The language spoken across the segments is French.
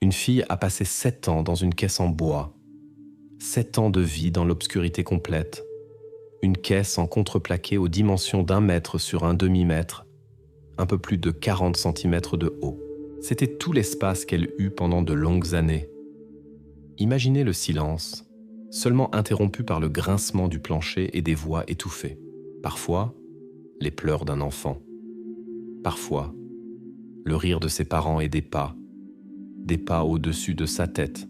Une fille a passé 7 ans dans une caisse en bois. 7 ans de vie dans l'obscurité complète. Une caisse en contreplaqué aux dimensions d'1 mètre sur un demi-mètre, un peu plus de 40 centimètres de haut. C'était tout l'espace qu'elle eut pendant de longues années. Imaginez le silence, seulement interrompu par le grincement du plancher et des voix étouffées. Parfois, les pleurs d'un enfant. Parfois, le rire de ses parents et des pas au-dessus de sa tête.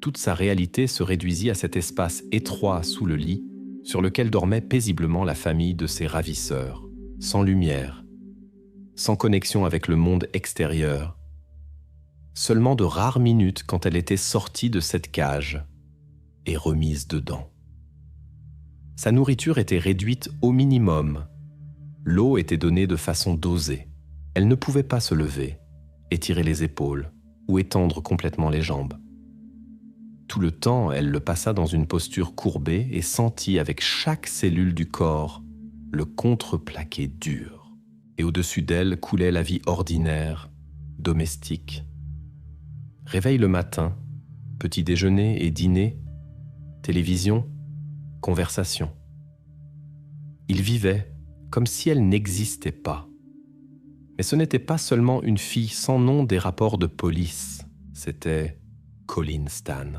Toute sa réalité se réduisit à cet espace étroit sous le lit, sur lequel dormait paisiblement la famille de ses ravisseurs, sans lumière, sans connexion avec le monde extérieur. Seulement de rares minutes quand elle était sortie de cette cage et remise dedans. Sa nourriture était réduite au minimum. L'eau était donnée de façon dosée. Elle ne pouvait pas se lever, étirer les épaules ou étendre complètement les jambes. Tout le temps, elle le passa dans une posture courbée et sentit avec chaque cellule du corps le contreplaqué dur. Et au-dessus d'elle coulait la vie ordinaire, domestique. Réveil le matin, petit déjeuner et dîner, télévision, conversation. Il vivait comme si elle n'existait pas. Mais ce n'était pas seulement une fille sans nom des rapports de police, c'était Colleen Stan.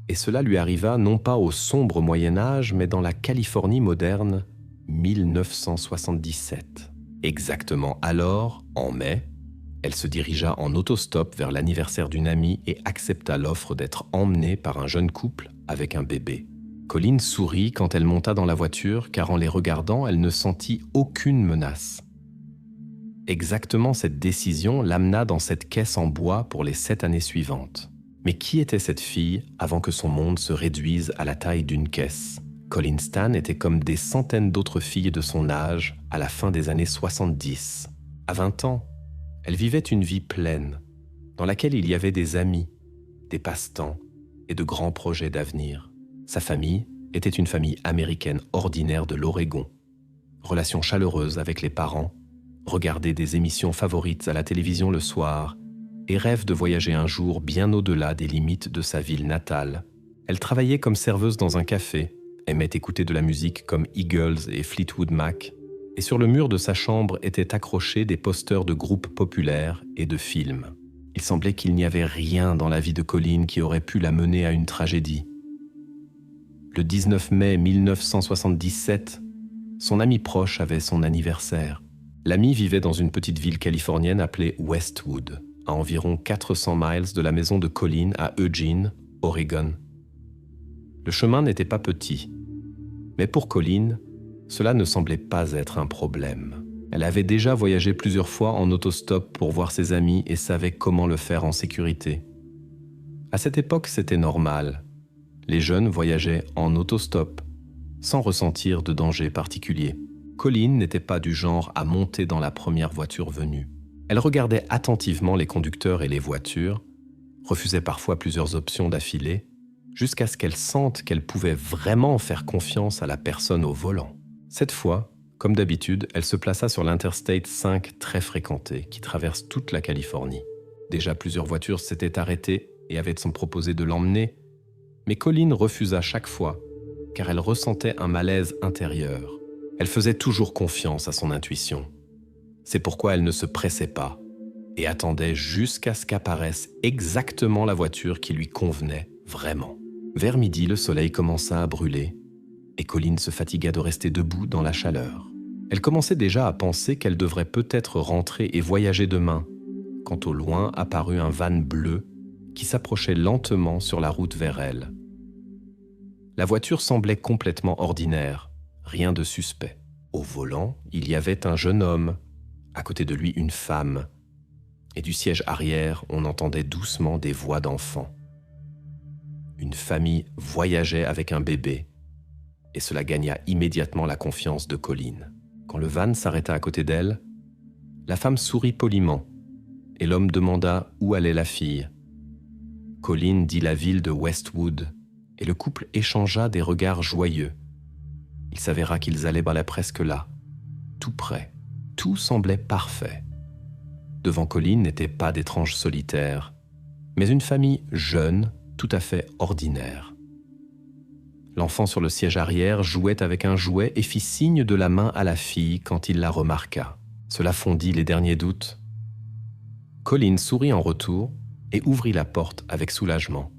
Et cela lui arriva non pas au sombre Moyen-Âge, mais dans la Californie moderne, 1977. Exactement alors, en mai, elle se dirigea en autostop vers l'anniversaire d'une amie et accepta l'offre d'être emmenée par un jeune couple avec un bébé. Colleen sourit quand elle monta dans la voiture, car en les regardant, elle ne sentit aucune menace. Exactement cette décision l'amena dans cette caisse en bois pour les 7 années suivantes. Mais qui était cette fille avant que son monde se réduise à la taille d'une caisse ? Colleen Stan était comme des centaines d'autres filles de son âge à la fin des années 70. À 20 ans, elle vivait une vie pleine, dans laquelle il y avait des amis, des passe-temps et de grands projets d'avenir. Sa famille était une famille américaine ordinaire de l'Oregon. Relations chaleureuses avec les parents, regarder des émissions favorites à la télévision le soir et rêve de voyager un jour bien au-delà des limites de sa ville natale. Elle travaillait comme serveuse dans un café, aimait écouter de la musique comme Eagles et Fleetwood Mac, et sur le mur de sa chambre étaient accrochés des posters de groupes populaires et de films. Il semblait qu'il n'y avait rien dans la vie de Colleen qui aurait pu la mener à une tragédie. Le 19 mai 1977, son ami proche avait son anniversaire. L'ami vivait dans une petite ville californienne appelée Westwood, à environ 400 miles de la maison de Colleen à Eugene, Oregon. Le chemin n'était pas petit, mais pour Colleen, cela ne semblait pas être un problème. Elle avait déjà voyagé plusieurs fois en autostop pour voir ses amis et savait comment le faire en sécurité. À cette époque, c'était normal. Les jeunes voyageaient en autostop, sans ressentir de danger particulier. Colleen n'était pas du genre à monter dans la première voiture venue. Elle regardait attentivement les conducteurs et les voitures, refusait parfois plusieurs options d'affilée, jusqu'à ce qu'elle sente qu'elle pouvait vraiment faire confiance à la personne au volant. Cette fois, comme d'habitude, elle se plaça sur l'Interstate 5 très fréquenté, qui traverse toute la Californie. Déjà plusieurs voitures s'étaient arrêtées et avaient proposé de l'emmener, mais Colleen refusa chaque fois, car elle ressentait un malaise intérieur. Elle faisait toujours confiance à son intuition. C'est pourquoi elle ne se pressait pas et attendait jusqu'à ce qu'apparaisse exactement la voiture qui lui convenait vraiment. Vers midi, le soleil commença à brûler et Colleen se fatigua de rester debout dans la chaleur. Elle commençait déjà à penser qu'elle devrait peut-être rentrer et voyager demain, quand au loin apparut un van bleu qui s'approchait lentement sur la route vers elle. La voiture semblait complètement ordinaire, rien de suspect. Au volant, il y avait un jeune homme, à côté de lui une femme, et du siège arrière, on entendait doucement des voix d'enfants. Une famille voyageait avec un bébé, et cela gagna immédiatement la confiance de Colleen. Quand le van s'arrêta à côté d'elle, la femme sourit poliment, et l'homme demanda où allait la fille. Colleen dit la ville de Westwood, et le couple échangea des regards joyeux. Il s'avéra qu'ils allaient presque là, tout près. Tout semblait parfait. devant Colin n'étaient pas d'étranges solitaires, mais une famille jeune, tout à fait ordinaire. L'enfant sur le siège arrière jouait avec un jouet et fit signe de la main à la fille quand il la remarqua. Cela fondit les derniers doutes. Colin sourit en retour et ouvrit la porte avec soulagement.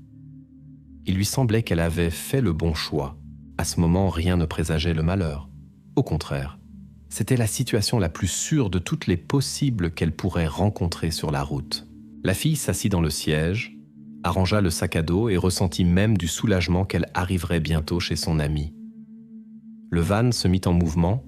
Il lui semblait qu'elle avait fait le bon choix. À ce moment, rien ne présageait le malheur. Au contraire, c'était la situation la plus sûre de toutes les possibles qu'elle pourrait rencontrer sur la route. La fille s'assit dans le siège, arrangea le sac à dos et ressentit même du soulagement qu'elle arriverait bientôt chez son amie. Le van se mit en mouvement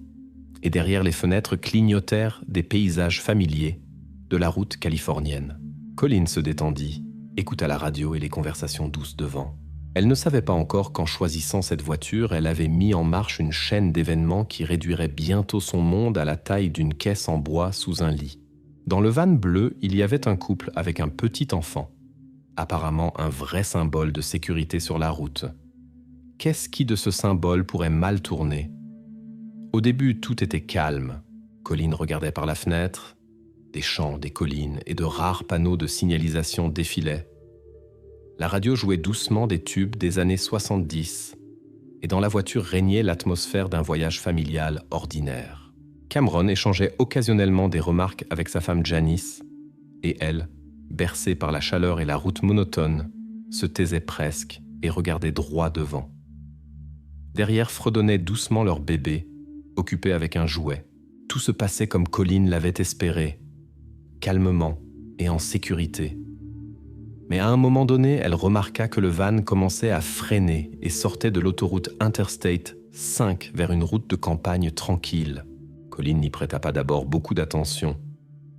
et derrière les fenêtres clignotèrent des paysages familiers de la route californienne. Colin se détendit, écouta la radio et les conversations douces devant. Elle ne savait pas encore qu'en choisissant cette voiture, elle avait mis en marche une chaîne d'événements qui réduirait bientôt son monde à la taille d'une caisse en bois sous un lit. Dans le van bleu, il y avait un couple avec un petit enfant, apparemment un vrai symbole de sécurité sur la route. Qu'est-ce qui de ce symbole pourrait mal tourner ? Au début, tout était calme. Colin regardait par la fenêtre. Des champs, des collines et de rares panneaux de signalisation défilaient. La radio jouait doucement des tubes des années 70 et dans la voiture régnait l'atmosphère d'un voyage familial ordinaire. Cameron échangeait occasionnellement des remarques avec sa femme Janice et elle, bercée par la chaleur et la route monotone, se taisait presque et regardait droit devant. Derrière fredonnait doucement leur bébé, occupé avec un jouet. Tout se passait comme Colin l'avait espéré, calmement et en sécurité. Mais à un moment donné, elle remarqua que le van commençait à freiner et sortait de l'autoroute Interstate 5 vers une route de campagne tranquille. Colin n'y prêta pas d'abord beaucoup d'attention.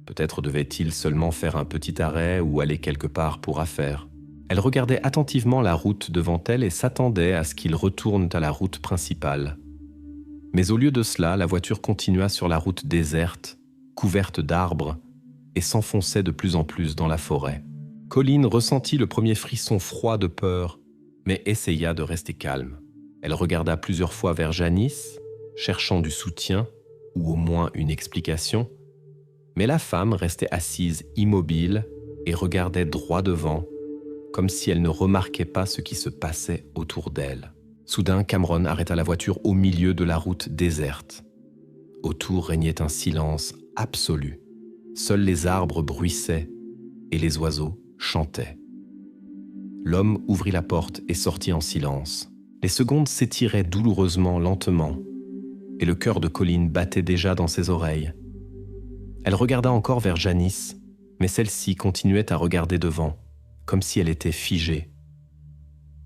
Peut-être devait-il seulement faire un petit arrêt ou aller quelque part pour affaires. Elle regardait attentivement la route devant elle et s'attendait à ce qu'ils retournent à la route principale. Mais au lieu de cela, la voiture continua sur la route déserte, couverte d'arbres, et s'enfonçait de plus en plus dans la forêt. Colin ressentit le premier frisson froid de peur, mais essaya de rester calme. Elle regarda plusieurs fois vers Janice, cherchant du soutien, ou au moins une explication, mais la femme restait assise immobile et regardait droit devant, comme si elle ne remarquait pas ce qui se passait autour d'elle. Soudain, Cameron arrêta la voiture au milieu de la route déserte. Autour régnait un silence absolu. Seuls les arbres bruissaient et les oiseaux chantaient. L'homme ouvrit la porte et sortit en silence. Les secondes s'étiraient douloureusement, lentement, et le cœur de Colin battait déjà dans ses oreilles. Elle regarda encore vers Janice, mais celle-ci continuait à regarder devant, comme si elle était figée.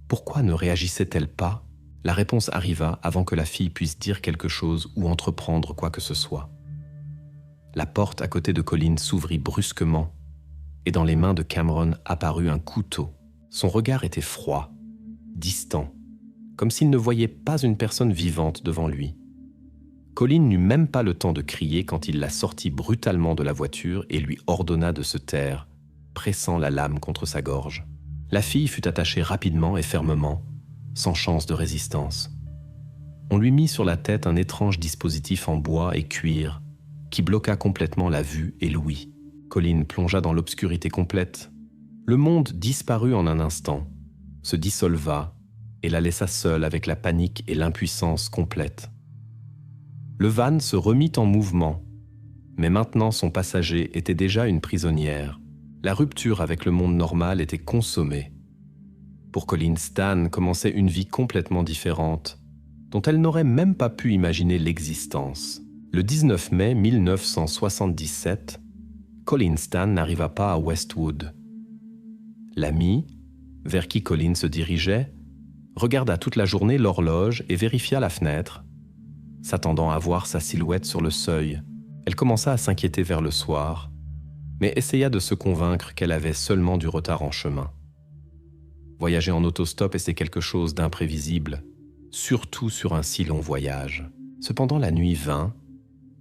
Pourquoi ne réagissait-elle pas ? La réponse arriva avant que la fille puisse dire quelque chose ou entreprendre quoi que ce soit. La porte à côté de Colin s'ouvrit brusquement et dans les mains de Cameron apparut un couteau. Son regard était froid, distant, comme s'il ne voyait pas une personne vivante devant lui. Colin n'eut même pas le temps de crier quand il la sortit brutalement de la voiture et lui ordonna de se taire, pressant la lame contre sa gorge. La fille fut attachée rapidement et fermement, sans chance de résistance. On lui mit sur la tête un étrange dispositif en bois et cuir qui bloqua complètement la vue et l'ouïe. Colin plongea dans l'obscurité complète. Le monde disparut en un instant, se dissolva et la laissa seule avec la panique et l'impuissance complète. Le van se remit en mouvement, mais maintenant son passager était déjà une prisonnière. La rupture avec le monde normal était consommée. Pour Colin, Stan commençait une vie complètement différente, dont elle n'aurait même pas pu imaginer l'existence. Le 19 mai 1977, Colin Stan n'arriva pas à Westwood. L'ami, vers qui Colin se dirigeait, regarda toute la journée l'horloge et vérifia la fenêtre, s'attendant à voir sa silhouette sur le seuil. Elle commença à s'inquiéter vers le soir, mais essaya de se convaincre qu'elle avait seulement du retard en chemin. Voyager en autostop était quelque chose d'imprévisible, surtout sur un si long voyage. Cependant, la nuit vint,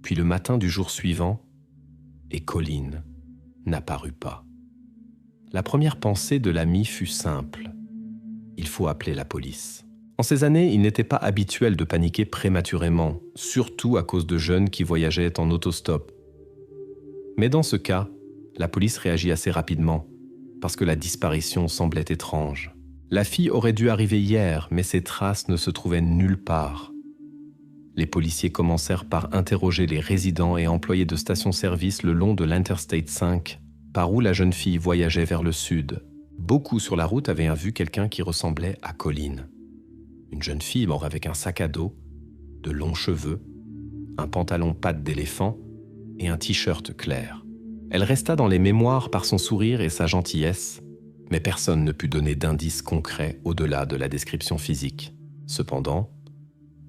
puis le matin du jour suivant, et Colin n'apparut pas. La première pensée de l'ami fut simple. Il faut appeler la police. En ces années, il n'était pas habituel de paniquer prématurément, surtout à cause de jeunes qui voyageaient en autostop. Mais dans ce cas, La police réagit assez rapidement, parce que la disparition semblait étrange. La fille aurait dû arriver hier, mais ses traces ne se trouvaient nulle part. Les policiers commencèrent par interroger les résidents et employés de stations-service le long de l'Interstate 5, par où la jeune fille voyageait vers le sud. Beaucoup sur la route avaient vu quelqu'un qui ressemblait à Colleen. Une jeune fille morte avec un sac à dos, de longs cheveux, un pantalon pattes d'éléphant et un t-shirt clair. Elle resta dans les mémoires par son sourire et sa gentillesse, mais personne ne put donner d'indices concrets au-delà de la description physique. Cependant,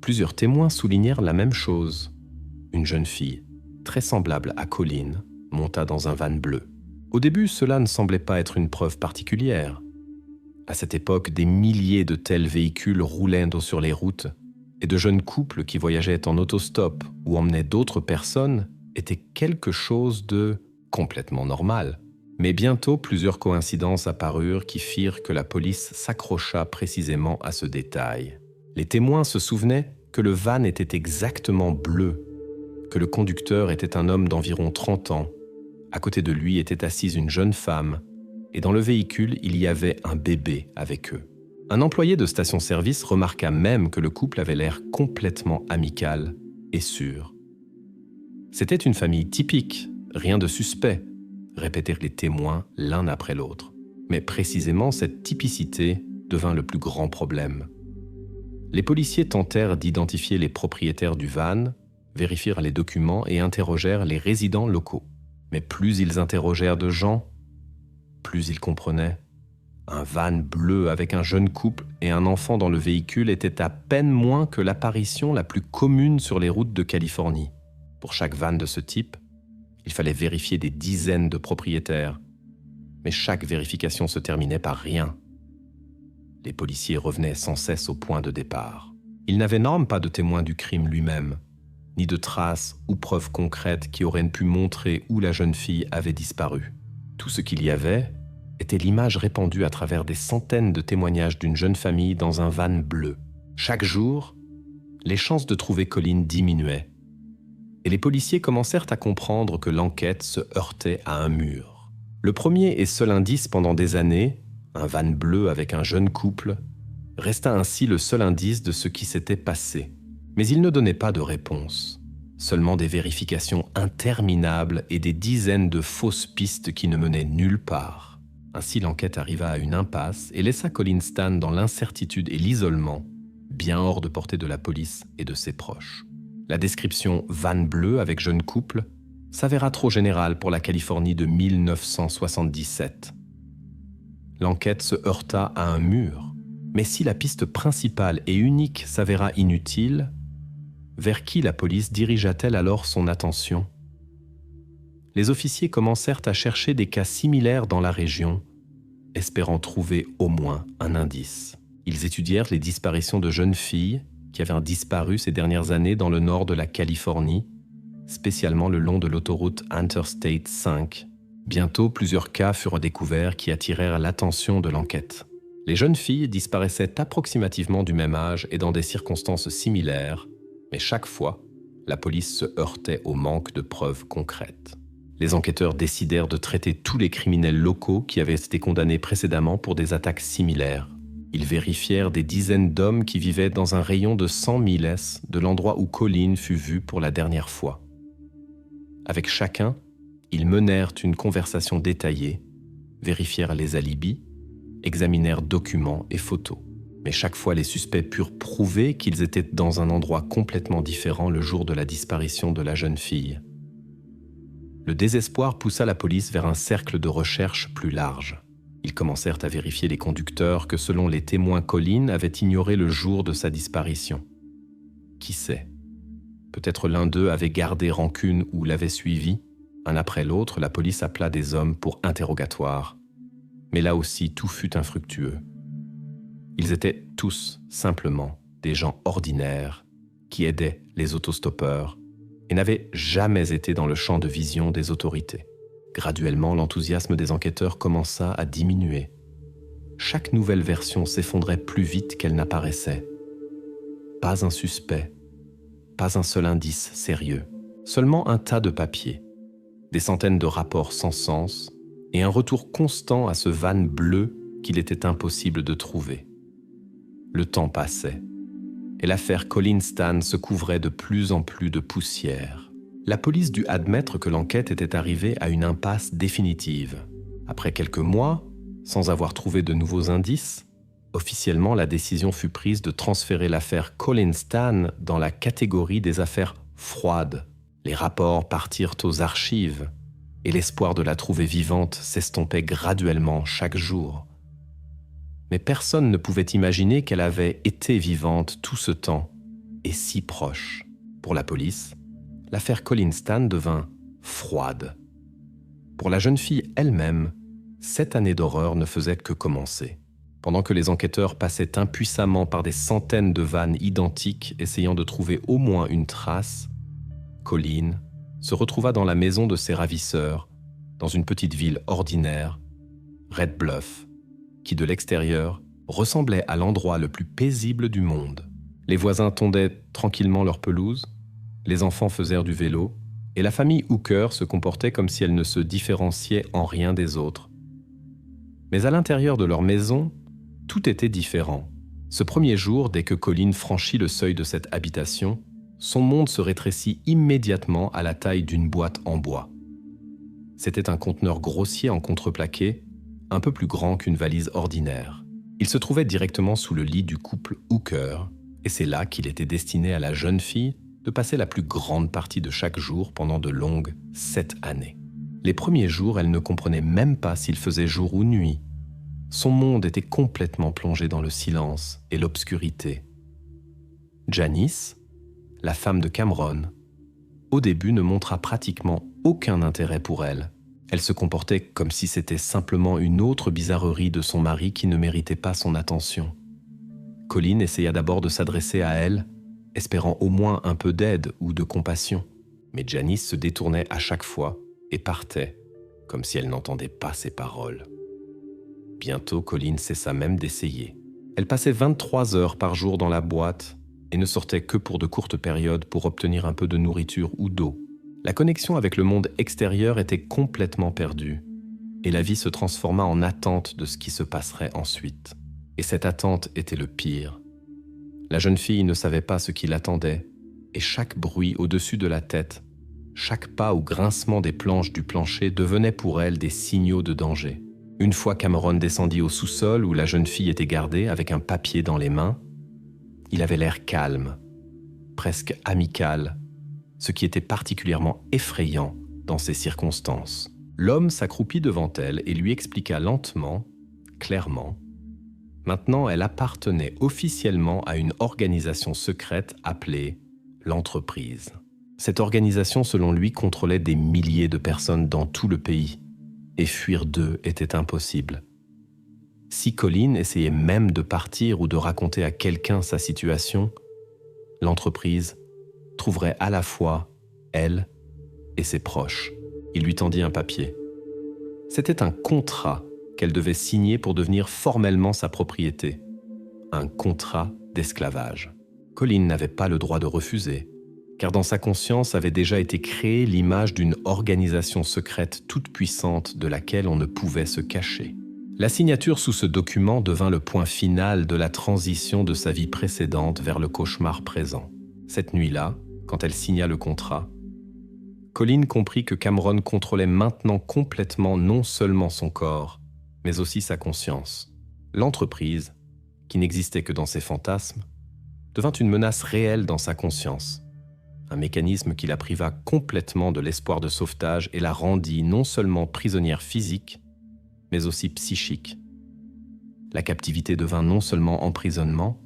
plusieurs témoins soulignèrent la même chose. Une jeune fille, très semblable à Colleen, monta dans un van bleu. Au début, cela ne semblait pas être une preuve particulière. À cette époque, des milliers de tels véhicules roulaient sur les routes, et de jeunes couples qui voyageaient en autostop ou emmenaient d'autres personnes étaient quelque chose de complètement normal. Mais bientôt, plusieurs coïncidences apparurent qui firent que la police s'accrocha précisément à ce détail. Les témoins se souvenaient que le van était exactement bleu, que le conducteur était un homme d'environ 30 ans. À côté de lui était assise une jeune femme, et dans le véhicule, il y avait un bébé avec eux. Un employé de station-service remarqua même que le couple avait l'air complètement amical et sûr. C'était une famille typique, rien de suspect, répétèrent les témoins l'un après l'autre. Mais précisément cette typicité devint le plus grand problème. Les policiers tentèrent d'identifier les propriétaires du van, vérifièrent les documents et interrogèrent les résidents locaux. Mais plus ils interrogèrent de gens, plus ils comprenaient. Un van bleu avec un jeune couple et un enfant dans le véhicule était à peine moins que l'apparition la plus commune sur les routes de Californie. Pour chaque van de ce type, il fallait vérifier des dizaines de propriétaires. Mais chaque vérification se terminait par rien. Les policiers revenaient sans cesse au point de départ. Ils n'avaient norme pas de témoin du crime lui-même, ni de traces ou preuves concrètes qui auraient pu montrer où la jeune fille avait disparu. Tout ce qu'il y avait était l'image répandue à travers des centaines de témoignages d'une jeune famille dans un van bleu. Chaque jour, les chances de trouver Colleen diminuaient. Et les policiers commencèrent à comprendre que l'enquête se heurtait à un mur. Le premier et seul indice pendant des années, un van bleu avec un jeune couple, resta ainsi le seul indice de ce qui s'était passé. Mais il ne donnait pas de réponse. Seulement des vérifications interminables et des dizaines de fausses pistes qui ne menaient nulle part. Ainsi l'enquête arriva à une impasse et laissa Colleen Stan dans l'incertitude et l'isolement, bien hors de portée de la police et de ses proches. La description « van bleu avec jeune couple » s'avéra trop générale pour la Californie de 1977. L'enquête se heurta à un mur. Mais si la piste principale et unique s'avéra inutile, vers qui la police dirigea-t-elle alors son attention ? Les officiers commencèrent à chercher des cas similaires dans la région, espérant trouver au moins un indice. Ils étudièrent les disparitions de jeunes filles qui avaient disparu ces dernières années dans le nord de la Californie, spécialement le long de l'autoroute Interstate 5. Bientôt, plusieurs cas furent découverts qui attirèrent l'attention de l'enquête. Les jeunes filles disparaissaient approximativement du même âge et dans des circonstances similaires, mais chaque fois, la police se heurtait au manque de preuves concrètes. Les enquêteurs décidèrent de traiter tous les criminels locaux qui avaient été condamnés précédemment pour des attaques similaires. Ils vérifièrent des dizaines d'hommes qui vivaient dans un rayon de 100 miles de l'endroit où Colleen fut vue pour la dernière fois. Avec chacun, ils menèrent une conversation détaillée, vérifièrent les alibis, examinèrent documents et photos. Mais chaque fois, les suspects purent prouver qu'ils étaient dans un endroit complètement différent le jour de la disparition de la jeune fille. Le désespoir poussa la police vers un cercle de recherche plus large. Ils commencèrent à vérifier les conducteurs que, selon les témoins, Colleen avait ignoré le jour de sa disparition. Qui sait ? Peut-être l'un d'eux avait gardé rancune ou l'avait suivi. Un après l'autre, la police appela des hommes pour interrogatoire. Mais là aussi, tout fut infructueux. Ils étaient tous simplement des gens ordinaires qui aidaient les autostoppeurs et n'avaient jamais été dans le champ de vision des autorités. Graduellement, l'enthousiasme des enquêteurs commença à diminuer. Chaque nouvelle version s'effondrait plus vite qu'elle n'apparaissait. Pas un suspect, pas un seul indice sérieux, seulement un tas de papiers. des centaines de rapports sans sens et un retour constant à ce van bleu qu'il était impossible de trouver. Le temps passait, et l'affaire Colin Stan se couvrait de plus en plus de poussière. La police dut admettre que l'enquête était arrivée à une impasse définitive. Après quelques mois, sans avoir trouvé de nouveaux indices, officiellement la décision fut prise de transférer l'affaire Colin Stan dans la catégorie des affaires froides. Les rapports partirent aux archives, et l'espoir de la trouver vivante s'estompait graduellement chaque jour. Mais personne ne pouvait imaginer qu'elle avait été vivante tout ce temps, et si proche. Pour la police, l'affaire Colin Stan devint froide. Pour la jeune fille elle-même, cette année d'horreur ne faisait que commencer. Pendant que les enquêteurs passaient impuissamment par des centaines de vannes identiques essayant de trouver au moins une trace, Colin se retrouva dans la maison de ses ravisseurs, dans une petite ville ordinaire, Red Bluff, qui de l'extérieur ressemblait à l'endroit le plus paisible du monde. Les voisins tondaient tranquillement leur pelouse, les enfants faisèrent du vélo, et la famille Hooker se comportait comme si elle ne se différenciait en rien des autres. Mais à l'intérieur de leur maison, tout était différent. Ce premier jour, dès que Colin franchit le seuil de cette habitation, son monde se rétrécit immédiatement à la taille d'une boîte en bois. C'était un conteneur grossier en contreplaqué, un peu plus grand qu'une valise ordinaire. Il se trouvait directement sous le lit du couple Hooker, et c'est là qu'il était destiné à la jeune fille de passer la plus grande partie de chaque jour pendant de longues 7 années. Les premiers jours, elle ne comprenait même pas s'il faisait jour ou nuit. Son monde était complètement plongé dans le silence et l'obscurité. Janice, la femme de Cameron, au début ne montra pratiquement aucun intérêt pour elle. Elle se comportait comme si c'était simplement une autre bizarrerie de son mari qui ne méritait pas son attention. Colin essaya d'abord de s'adresser à elle, espérant au moins un peu d'aide ou de compassion. Mais Janice se détournait à chaque fois et partait, comme si elle n'entendait pas ses paroles. Bientôt, Colin cessa même d'essayer. Elle passait 23 heures par jour dans la boîte et ne sortait que pour de courtes périodes pour obtenir un peu de nourriture ou d'eau. La connexion avec le monde extérieur était complètement perdue et la vie se transforma en attente de ce qui se passerait ensuite. Et cette attente était le pire. La jeune fille ne savait pas ce qui l'attendait et chaque bruit au-dessus de la tête, chaque pas ou grincement des planches du plancher devenaient pour elle des signaux de danger. Une fois Cameron descendit au sous-sol où la jeune fille était gardée avec un papier dans les mains, il avait l'air calme, presque amical, ce qui était particulièrement effrayant dans ces circonstances. L'homme s'accroupit devant elle et lui expliqua lentement, clairement. Maintenant, elle appartenait officiellement à une organisation secrète appelée l'entreprise. Cette organisation, selon lui, contrôlait des milliers de personnes dans tout le pays, et fuir d'eux était impossible. Si Colin essayait même de partir ou de raconter à quelqu'un sa situation, l'entreprise trouverait à la fois elle et ses proches. Il lui tendit un papier. C'était un contrat qu'elle devait signer pour devenir formellement sa propriété. Un contrat d'esclavage. Colin n'avait pas le droit de refuser, car dans sa conscience avait déjà été créée l'image d'une organisation secrète toute puissante de laquelle on ne pouvait se cacher. La signature sous ce document devint le point final de la transition de sa vie précédente vers le cauchemar présent. Cette nuit-là, quand elle signa le contrat, Colin comprit que Cameron contrôlait maintenant complètement non seulement son corps, mais aussi sa conscience. L'entreprise, qui n'existait que dans ses fantasmes, devint une menace réelle dans sa conscience. Un mécanisme qui la priva complètement de l'espoir de sauvetage et la rendit non seulement prisonnière physique, mais aussi psychique. La captivité devint non seulement emprisonnement,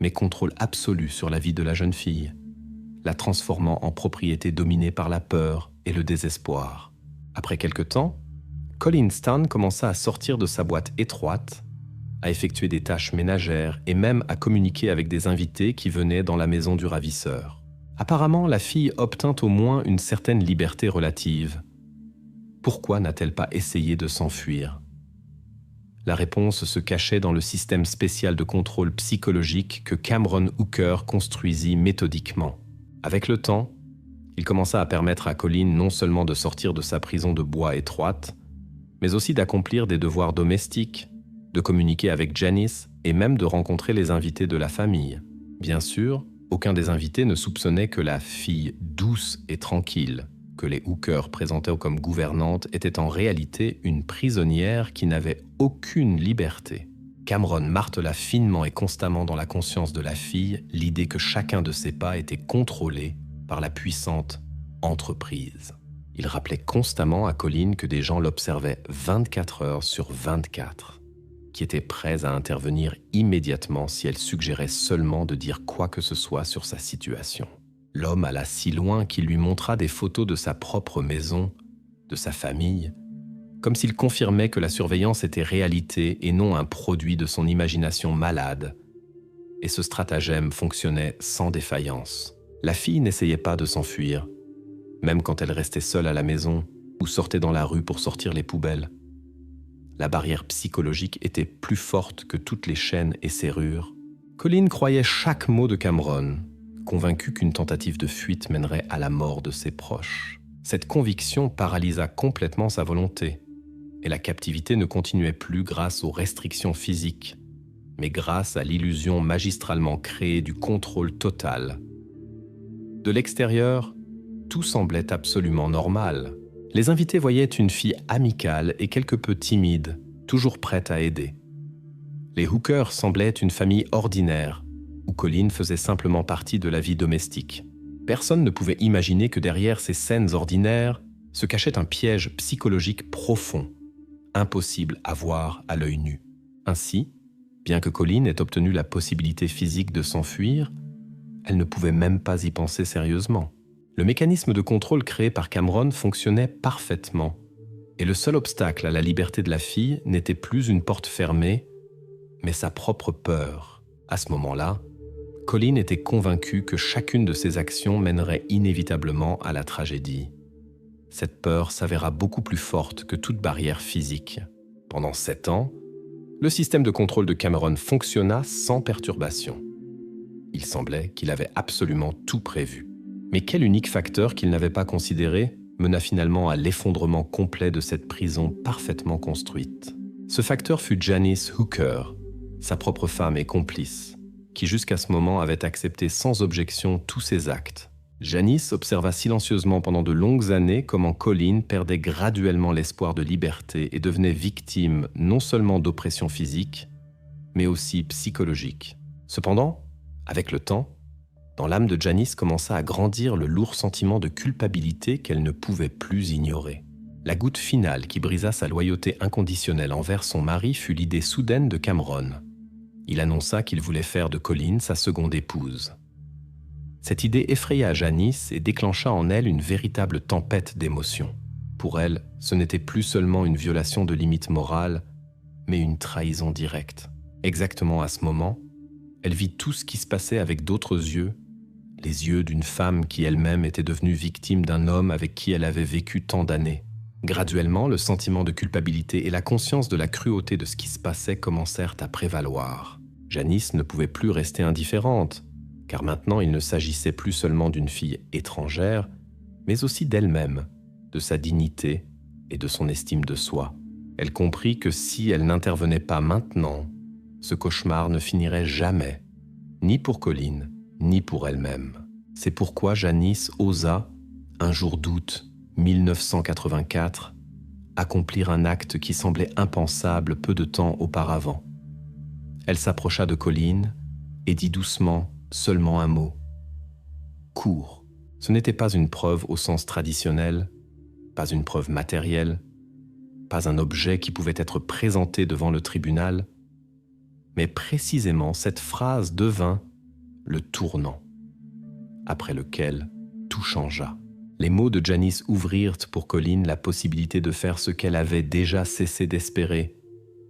mais contrôle absolu sur la vie de la jeune fille, la transformant en propriété dominée par la peur et le désespoir. Après quelque temps, Colin Stan commença à sortir de sa boîte étroite, à effectuer des tâches ménagères et même à communiquer avec des invités qui venaient dans la maison du ravisseur. Apparemment, la fille obtint au moins une certaine liberté relative. Pourquoi n'a-t-elle pas essayé de s'enfuir ? La réponse se cachait dans le système spécial de contrôle psychologique que Cameron Hooker construisit méthodiquement. Avec le temps, Il commença à permettre à Colin non seulement de sortir de sa prison de bois étroite, mais aussi d'accomplir des devoirs domestiques, de communiquer avec Janice et même de rencontrer les invités de la famille. Bien sûr, aucun des invités ne soupçonnait que la fille douce et tranquille, que les hookers présentaient comme gouvernante, était en réalité une prisonnière qui n'avait aucune liberté. Cameron martela finement et constamment dans la conscience de la fille l'idée que chacun de ses pas était contrôlé par la puissante entreprise. Il rappelait constamment à Colin que des gens l'observaient 24 heures sur 24, qui étaient prêts à intervenir immédiatement si elle suggérait seulement de dire quoi que ce soit sur sa situation. L'homme alla si loin qu'il lui montra des photos de sa propre maison, de sa famille, comme s'il confirmait que la surveillance était réalité et non un produit de son imagination malade. Et ce stratagème fonctionnait sans défaillance. La fille n'essayait pas de s'enfuir, même quand elle restait seule à la maison ou sortait dans la rue pour sortir les poubelles. La barrière psychologique était plus forte que toutes les chaînes et serrures. Colin croyait chaque mot de Cameron, convaincu qu'une tentative de fuite mènerait à la mort de ses proches. Cette conviction paralysa complètement sa volonté, et la captivité ne continuait plus grâce aux restrictions physiques, mais grâce à l'illusion magistralement créée du contrôle total. De l'extérieur, tout semblait absolument normal. Les invités voyaient une fille amicale et quelque peu timide, toujours prête à aider. Les hookers semblaient une famille ordinaire, où Colin faisait simplement partie de la vie domestique. Personne ne pouvait imaginer que derrière ces scènes ordinaires se cachait un piège psychologique profond, impossible à voir à l'œil nu. Ainsi, bien que Colin ait obtenu la possibilité physique de s'enfuir, elle ne pouvait même pas y penser sérieusement. Le mécanisme de contrôle créé par Cameron fonctionnait parfaitement, et le seul obstacle à la liberté de la fille n'était plus une porte fermée, mais sa propre peur. À ce moment-là, Colin était convaincu que chacune de ses actions mènerait inévitablement à la tragédie. Cette peur s'avéra beaucoup plus forte que toute barrière physique. Pendant 7 ans, le système de contrôle de Cameron fonctionna sans perturbation. Il semblait qu'il avait absolument tout prévu. Mais quel unique facteur qu'il n'avait pas considéré mena finalement à l'effondrement complet de cette prison parfaitement construite. Ce facteur fut Janice Hooker, sa propre femme et complice, qui jusqu'à ce moment avait accepté sans objection tous ses actes. Janice observa silencieusement pendant de longues années comment Colin perdait graduellement l'espoir de liberté et devenait victime non seulement d'oppression physique, mais aussi psychologique. Cependant, avec le temps, dans l'âme de Janice commença à grandir le lourd sentiment de culpabilité qu'elle ne pouvait plus ignorer. La goutte finale qui brisa sa loyauté inconditionnelle envers son mari fut l'idée soudaine de Cameron. Il annonça qu'il voulait faire de Colin sa seconde épouse. Cette idée effraya Janice et déclencha en elle une véritable tempête d'émotions. Pour elle, ce n'était plus seulement une violation de limites morales, mais une trahison directe. Exactement à ce moment, elle vit tout ce qui se passait avec d'autres yeux, les yeux d'une femme qui elle-même était devenue victime d'un homme avec qui elle avait vécu tant d'années. Graduellement, le sentiment de culpabilité et la conscience de la cruauté de ce qui se passait commencèrent à prévaloir. Janice ne pouvait plus rester indifférente, car maintenant il ne s'agissait plus seulement d'une fille étrangère, mais aussi d'elle-même, de sa dignité et de son estime de soi. Elle comprit que si elle n'intervenait pas maintenant, ce cauchemar ne finirait jamais, ni pour Colin, ni pour elle-même. C'est pourquoi Janice osa, un jour d'août 1984, accomplir un acte qui semblait impensable peu de temps auparavant. Elle s'approcha de Colin et dit doucement seulement un mot. Cours. Ce n'était pas une preuve au sens traditionnel, pas une preuve matérielle, pas un objet qui pouvait être présenté devant le tribunal, mais précisément cette phrase devint le tournant, après lequel tout changea. Les mots de Janice ouvrirent pour Colin la possibilité de faire ce qu'elle avait déjà cessé d'espérer,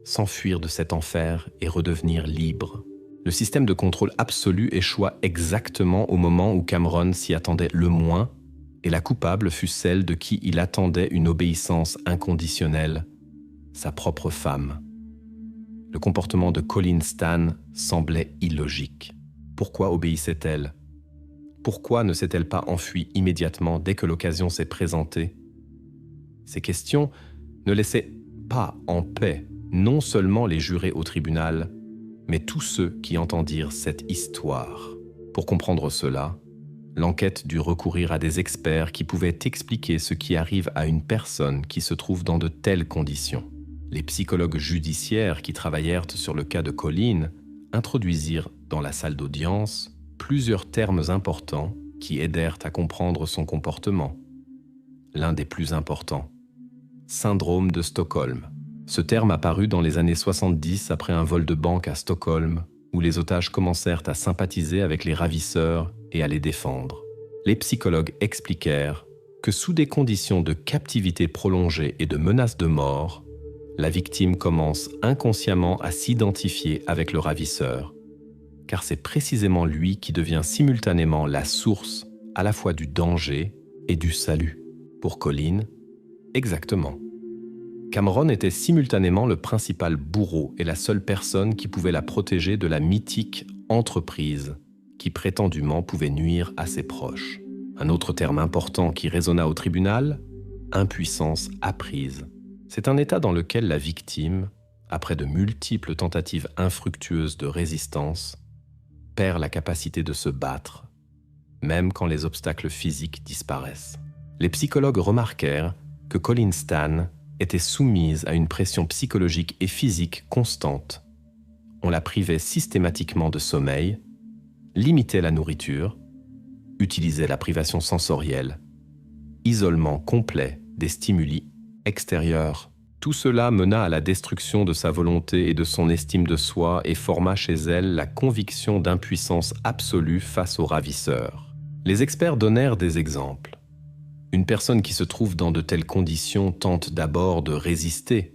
s'enfuir de cet enfer et redevenir libre. Le système de contrôle absolu échoua exactement au moment où Cameron s'y attendait le moins, et la coupable fut celle de qui il attendait une obéissance inconditionnelle, sa propre femme. Le comportement de Colin Stan semblait illogique. Pourquoi obéissait-elle ? Pourquoi ne s'est-elle pas enfuie immédiatement dès que l'occasion s'est présentée? Ces questions ne laissaient pas en paix non seulement les jurés au tribunal, mais tous ceux qui entendirent cette histoire. Pour comprendre cela, l'enquête dut recourir à des experts qui pouvaient expliquer ce qui arrive à une personne qui se trouve dans de telles conditions. Les psychologues judiciaires qui travaillèrent sur le cas de Colleen introduisirent dans la salle d'audience plusieurs termes importants qui aidèrent à comprendre son comportement. L'un des plus importants, syndrome de Stockholm. Ce terme apparut dans les années 70 après un vol de banque à Stockholm, où les otages commencèrent à sympathiser avec les ravisseurs et à les défendre. Les psychologues expliquèrent que sous des conditions de captivité prolongée et de menace de mort, la victime commence inconsciemment à s'identifier avec le ravisseur, car c'est précisément lui qui devient simultanément la source à la fois du danger et du salut. Pour Colleen, exactement. Cameron était simultanément le principal bourreau et la seule personne qui pouvait la protéger de la mythique entreprise qui prétendument pouvait nuire à ses proches. Un autre terme important qui résonna au tribunal, impuissance apprise. C'est un état dans lequel la victime, après de multiples tentatives infructueuses de résistance, perd la capacité de se battre, même quand les obstacles physiques disparaissent. Les psychologues remarquèrent que Colleen Stan était soumise à une pression psychologique et physique constante. On la privait systématiquement de sommeil, limitait la nourriture, utilisait la privation sensorielle, isolement complet des stimuli extérieurs. Tout cela mena à la destruction de sa volonté et de son estime de soi et forma chez elle la conviction d'impuissance absolue face aux ravisseurs. Les experts donnèrent des exemples. Une personne qui se trouve dans de telles conditions tente d'abord de résister,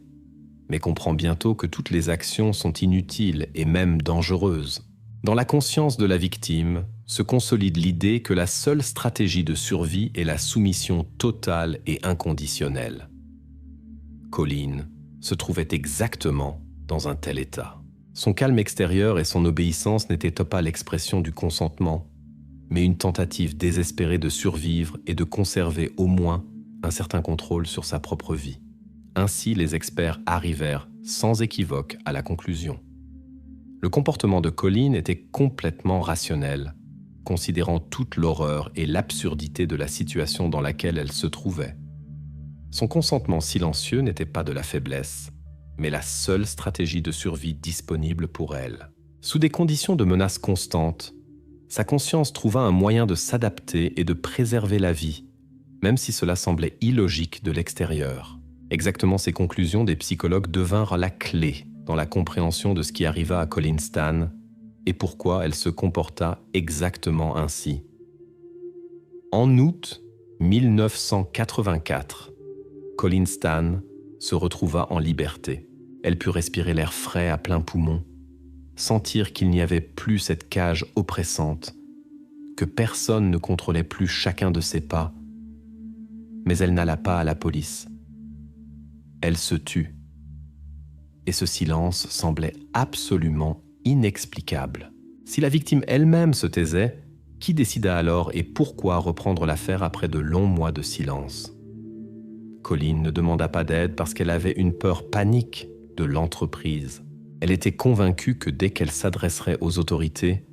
mais comprend bientôt que toutes les actions sont inutiles et même dangereuses. Dans la conscience de la victime se consolide l'idée que la seule stratégie de survie est la soumission totale et inconditionnelle. Colleen se trouvait exactement dans un tel état. Son calme extérieur et son obéissance n'étaient pas l'expression du consentement, mais une tentative désespérée de survivre et de conserver au moins un certain contrôle sur sa propre vie. Ainsi, les experts arrivèrent sans équivoque à la conclusion. Le comportement de Colleen était complètement rationnel, considérant toute l'horreur et l'absurdité de la situation dans laquelle elle se trouvait. Son consentement silencieux n'était pas de la faiblesse, mais la seule stratégie de survie disponible pour elle. Sous des conditions de menace constante, sa conscience trouva un moyen de s'adapter et de préserver la vie, même si cela semblait illogique de l'extérieur. Exactement ces conclusions des psychologues devinrent la clé dans la compréhension de ce qui arriva à Colleen Stan et pourquoi elle se comporta exactement ainsi. En août 1984, Colleen Stan se retrouva en liberté. Elle put respirer l'air frais à plein poumon, sentir qu'il n'y avait plus cette cage oppressante, que personne ne contrôlait plus chacun de ses pas. Mais elle n'alla pas à la police. Elle se tut. Et ce silence semblait absolument inexplicable. Si la victime elle-même se taisait, qui décida alors et pourquoi reprendre l'affaire après de longs mois de silence? Colleen ne demanda pas d'aide parce qu'elle avait une peur panique de l'entreprise. Elle était convaincue que dès qu'elle s'adresserait aux autorités,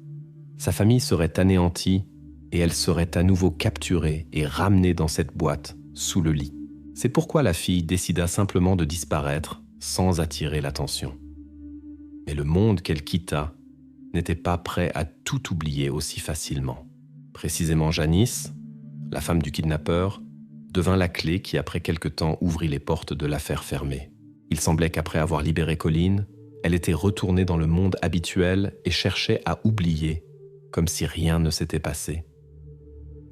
sa famille serait anéantie et elle serait à nouveau capturée et ramenée dans cette boîte, sous le lit. C'est pourquoi la fille décida simplement de disparaître sans attirer l'attention. Mais le monde qu'elle quitta n'était pas prêt à tout oublier aussi facilement. Précisément Janice, la femme du kidnappeur, devint la clé qui après quelque temps ouvrit les portes de l'affaire fermée. Il semblait qu'après avoir libéré Colleen, elle était retournée dans le monde habituel et cherchait à oublier, comme si rien ne s'était passé.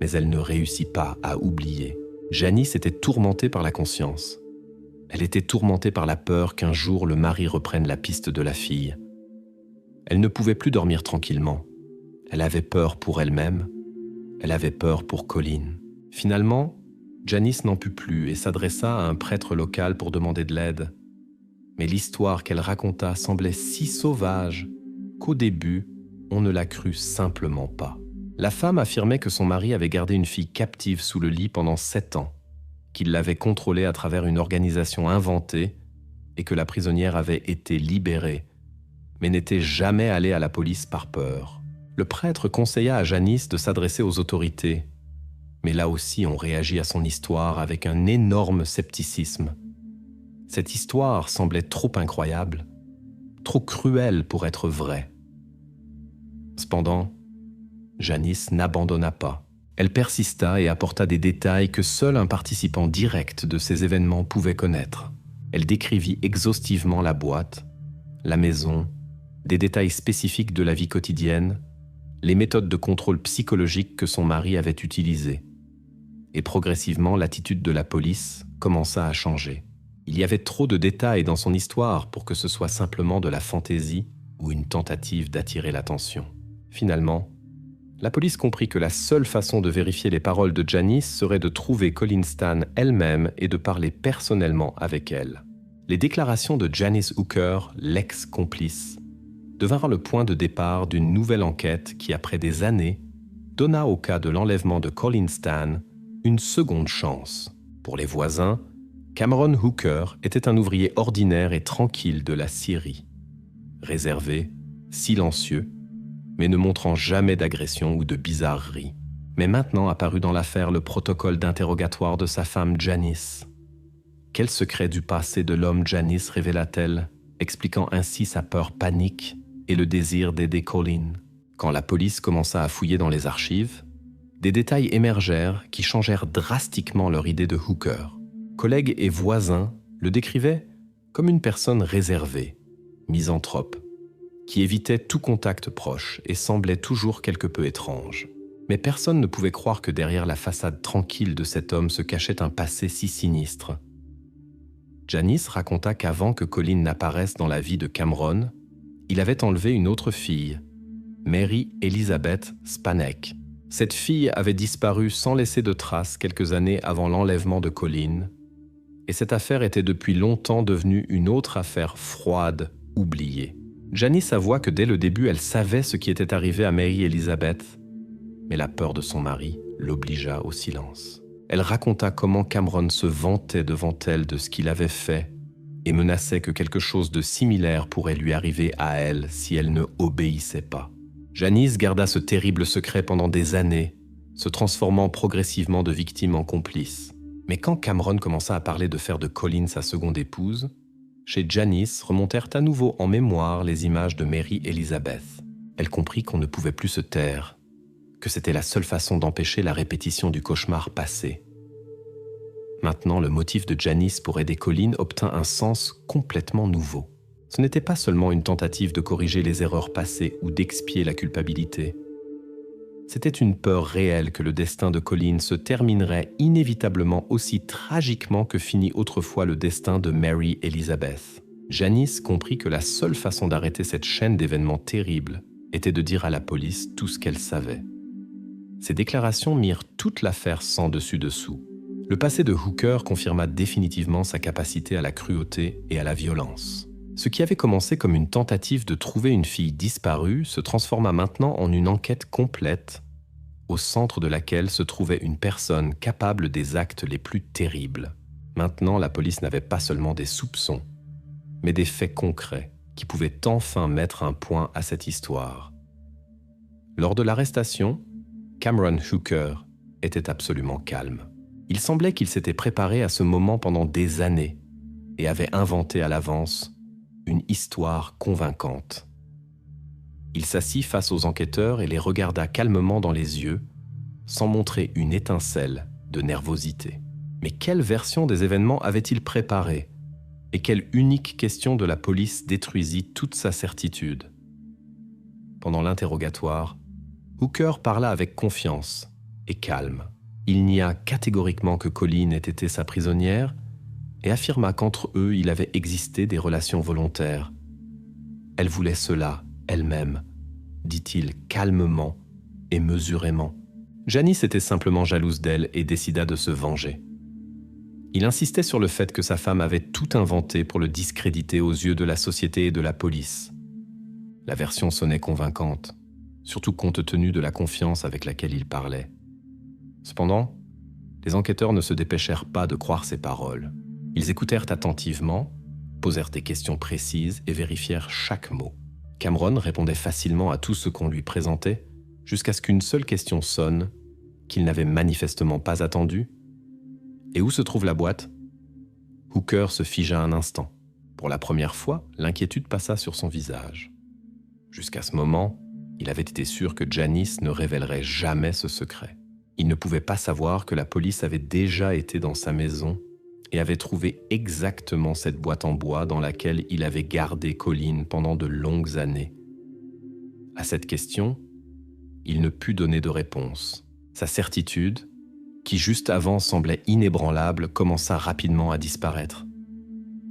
Mais elle ne réussit pas à oublier. Janice était tourmentée par la conscience. Elle était tourmentée par la peur qu'un jour le mari reprenne la piste de la fille. Elle ne pouvait plus dormir tranquillement. Elle avait peur pour elle-même. Elle avait peur pour Colleen. Finalement, Janice n'en put plus et s'adressa à un prêtre local pour demander de l'aide. Mais l'histoire qu'elle raconta semblait si sauvage qu'au début, on ne la crut simplement pas. La femme affirmait que son mari avait gardé une fille captive sous le lit pendant 7 ans, qu'il l'avait contrôlée à travers une organisation inventée et que la prisonnière avait été libérée, mais n'était jamais allée à la police par peur. Le prêtre conseilla à Janice de s'adresser aux autorités, mais là aussi on réagit à son histoire avec un énorme scepticisme. Cette histoire semblait trop incroyable, trop cruelle pour être vraie. Cependant, Janice n'abandonna pas. Elle persista et apporta des détails que seul un participant direct de ces événements pouvait connaître. Elle décrivit exhaustivement la boîte, la maison, des détails spécifiques de la vie quotidienne, les méthodes de contrôle psychologique que son mari avait utilisées. Et progressivement, l'attitude de la police commença à changer. Il y avait trop de détails dans son histoire pour que ce soit simplement de la fantaisie ou une tentative d'attirer l'attention. Finalement, la police comprit que la seule façon de vérifier les paroles de Janice serait de trouver Colleen Stan elle-même et de parler personnellement avec elle. Les déclarations de Janice Hooker, l'ex-complice, devinrent le point de départ d'une nouvelle enquête qui, après des années, donna au cas de l'enlèvement de Colleen Stan une seconde chance. Pour les voisins, Cameron Hooker était un ouvrier ordinaire et tranquille de la Syrie, réservé, silencieux, mais ne montrant jamais d'agression ou de bizarrerie. Mais maintenant apparut dans l'affaire le protocole d'interrogatoire de sa femme Janice. Quel secret du passé de l'homme Janice révéla-t-elle, expliquant ainsi sa peur panique et le désir d'aider Colleen? Quand la police commença à fouiller dans les archives, des détails émergèrent qui changèrent drastiquement leur idée de Hooker. Collègues et voisins le décrivaient comme une personne réservée, misanthrope, qui évitait tout contact proche et semblait toujours quelque peu étrange. Mais personne ne pouvait croire que derrière la façade tranquille de cet homme se cachait un passé si sinistre. Janice raconta qu'avant que Colleen n'apparaisse dans la vie de Cameron, il avait enlevé une autre fille, Mary Elizabeth Spanek. Cette fille avait disparu sans laisser de traces quelques années avant l'enlèvement de Colleen, et cette affaire était depuis longtemps devenue une autre affaire froide, oubliée. Janice avoua que dès le début, elle savait ce qui était arrivé à Mary Elizabeth, mais la peur de son mari l'obligea au silence. Elle raconta comment Cameron se vantait devant elle de ce qu'il avait fait et menaçait que quelque chose de similaire pourrait lui arriver à elle si elle ne obéissait pas. Janice garda ce terrible secret pendant des années, se transformant progressivement de victime en complice. Mais quand Cameron commença à parler de faire de Colleen sa seconde épouse, chez Janice remontèrent à nouveau en mémoire les images de Mary Elizabeth. Elle comprit qu'on ne pouvait plus se taire, que c'était la seule façon d'empêcher la répétition du cauchemar passé. Maintenant, le motif de Janice pour aider Colleen obtint un sens complètement nouveau. Ce n'était pas seulement une tentative de corriger les erreurs passées ou d'expier la culpabilité. C'était une peur réelle que le destin de Colleen se terminerait inévitablement aussi tragiquement que finit autrefois le destin de Mary Elizabeth. Janice comprit que la seule façon d'arrêter cette chaîne d'événements terribles était de dire à la police tout ce qu'elle savait. Ces déclarations mirent toute l'affaire sans dessus-dessous. Le passé de Hooker confirma définitivement sa capacité à la cruauté et à la violence. Ce qui avait commencé comme une tentative de trouver une fille disparue se transforma maintenant en une enquête complète, au centre de laquelle se trouvait une personne capable des actes les plus terribles. Maintenant, la police n'avait pas seulement des soupçons, mais des faits concrets qui pouvaient enfin mettre un point à cette histoire. Lors de l'arrestation, Cameron Hooker était absolument calme. Il semblait qu'il s'était préparé à ce moment pendant des années et avait inventé à l'avance une histoire convaincante. Il s'assit face aux enquêteurs et les regarda calmement dans les yeux, sans montrer une étincelle de nervosité. Mais quelle version des événements avait-il préparée? Et quelle unique question de la police détruisit toute sa certitude? Pendant l'interrogatoire, Hooker parla avec confiance et calme. Il nia catégoriquement que Colleen ait été sa prisonnière et affirma qu'entre eux, il avait existé des relations volontaires. Elle voulait cela, elle-même, dit-il calmement et mesurément. Janice était simplement jalouse d'elle et décida de se venger. Il insistait sur le fait que sa femme avait tout inventé pour le discréditer aux yeux de la société et de la police. La version sonnait convaincante, surtout compte tenu de la confiance avec laquelle il parlait. Cependant, les enquêteurs ne se dépêchèrent pas de croire ses paroles. Ils écoutèrent attentivement, posèrent des questions précises et vérifièrent chaque mot. Cameron répondait facilement à tout ce qu'on lui présentait, jusqu'à ce qu'une seule question sonne, qu'il n'avait manifestement pas attendue. « Et où se trouve la boîte ?» Hooker se figea un instant. Pour la première fois, l'inquiétude passa sur son visage. Jusqu'à ce moment, il avait été sûr que Janice ne révélerait jamais ce secret. Il ne pouvait pas savoir que la police avait déjà été dans sa maison et avait trouvé exactement cette boîte en bois dans laquelle il avait gardé Colleen pendant de longues années. À cette question, il ne put donner de réponse. Sa certitude, qui juste avant semblait inébranlable, commença rapidement à disparaître.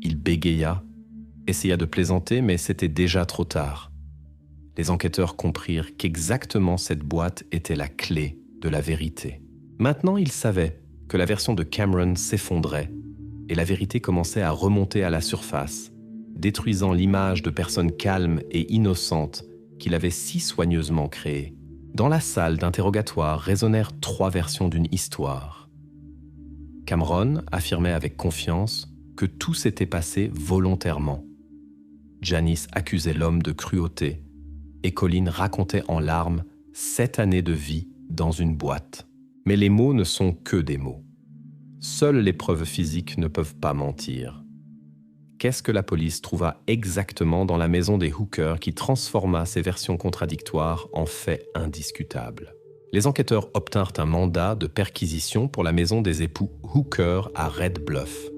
Il bégaya, essaya de plaisanter, mais c'était déjà trop tard. Les enquêteurs comprirent qu'exactement cette boîte était la clé de la vérité. Maintenant, ils savaient que la version de Cameron s'effondrait et la vérité commençait à remonter à la surface, détruisant l'image de personne calme et innocente qu'il avait si soigneusement créée. Dans la salle d'interrogatoire résonnèrent 3 versions d'une histoire. Cameron affirmait avec confiance que tout s'était passé volontairement. Janice accusait l'homme de cruauté et Colleen racontait en larmes 7 années de vie dans une boîte. Mais les mots ne sont que des mots. Seules les preuves physiques ne peuvent pas mentir. Qu'est-ce que la police trouva exactement dans la maison des Hooker qui transforma ces versions contradictoires en faits indiscutables? Les enquêteurs obtinrent un mandat de perquisition pour la maison des époux Hooker à Red Bluff.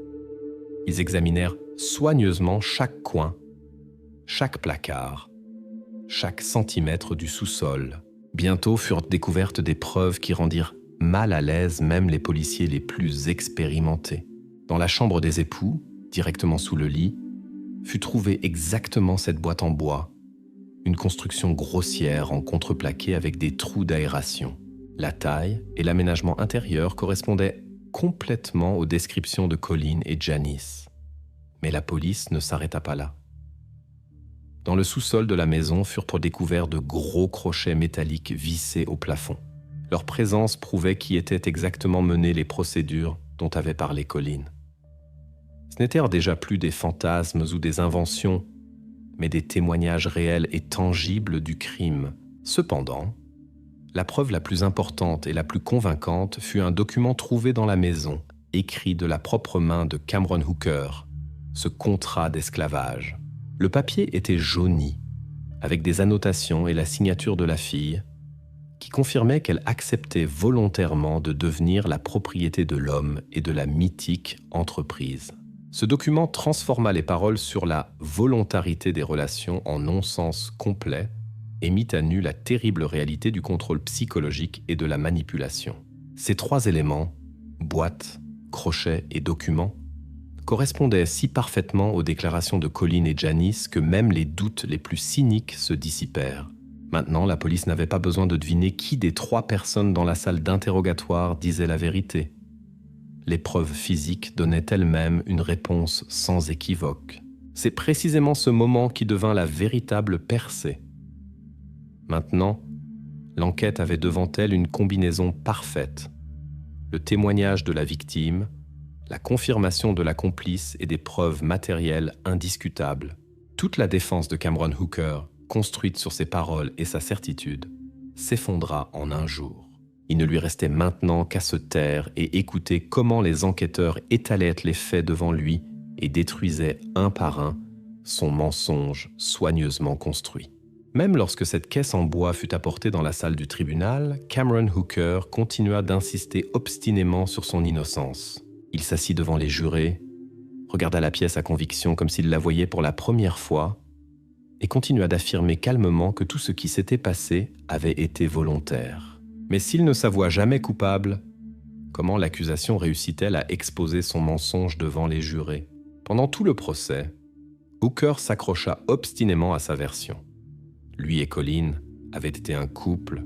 Ils examinèrent soigneusement chaque coin, chaque placard, chaque centimètre du sous-sol. Bientôt furent découvertes des preuves qui rendirent mal à l'aise même les policiers les plus expérimentés. Dans la chambre des époux, directement sous le lit, fut trouvée exactement cette boîte en bois, une construction grossière en contreplaqué avec des trous d'aération. La taille et l'aménagement intérieur correspondaient complètement aux descriptions de Colleen et Janice. Mais la police ne s'arrêta pas là. Dans le sous-sol de la maison furent découverts de gros crochets métalliques vissés au plafond. Leur présence prouvait qu'y étaient exactement menées les procédures dont avait parlé Colleen. Ce n'étaient déjà plus des fantasmes ou des inventions, mais des témoignages réels et tangibles du crime. Cependant, la preuve la plus importante et la plus convaincante fut un document trouvé dans la maison, écrit de la propre main de Cameron Hooker, ce contrat d'esclavage. Le papier était jauni, avec des annotations et la signature de la fille, qui confirmait qu'elle acceptait volontairement de devenir la propriété de l'homme et de la mythique entreprise. Ce document transforma les paroles sur la volontarité des relations en non-sens complet et mit à nu la terrible réalité du contrôle psychologique et de la manipulation. Ces 3 éléments, boîte, crochet et document, correspondaient si parfaitement aux déclarations de Colleen et Janice que même les doutes les plus cyniques se dissipèrent. Maintenant, la police n'avait pas besoin de deviner qui des 3 personnes dans la salle d'interrogatoire disait la vérité. Les preuves physiques donnaient elles-mêmes une réponse sans équivoque. C'est précisément ce moment qui devint la véritable percée. Maintenant, l'enquête avait devant elle une combinaison parfaite. Le témoignage de la victime, la confirmation de la complice et des preuves matérielles indiscutables. Toute la défense de Cameron Hooker, construite sur ses paroles et sa certitude, s'effondra en un jour. Il ne lui restait maintenant qu'à se taire et écouter comment les enquêteurs étalaient les faits devant lui et détruisaient un par un son mensonge soigneusement construit. Même lorsque cette caisse en bois fut apportée dans la salle du tribunal, Cameron Hooker continua d'insister obstinément sur son innocence. Il s'assit devant les jurés, regarda la pièce à conviction comme s'il la voyait pour la première fois et continua d'affirmer calmement que tout ce qui s'était passé avait été volontaire. Mais s'il ne s'avoua jamais coupable, comment l'accusation réussit-elle à exposer son mensonge devant les jurés? Pendant tout le procès, Hooker s'accrocha obstinément à sa version. Lui et Colleen avaient été un couple,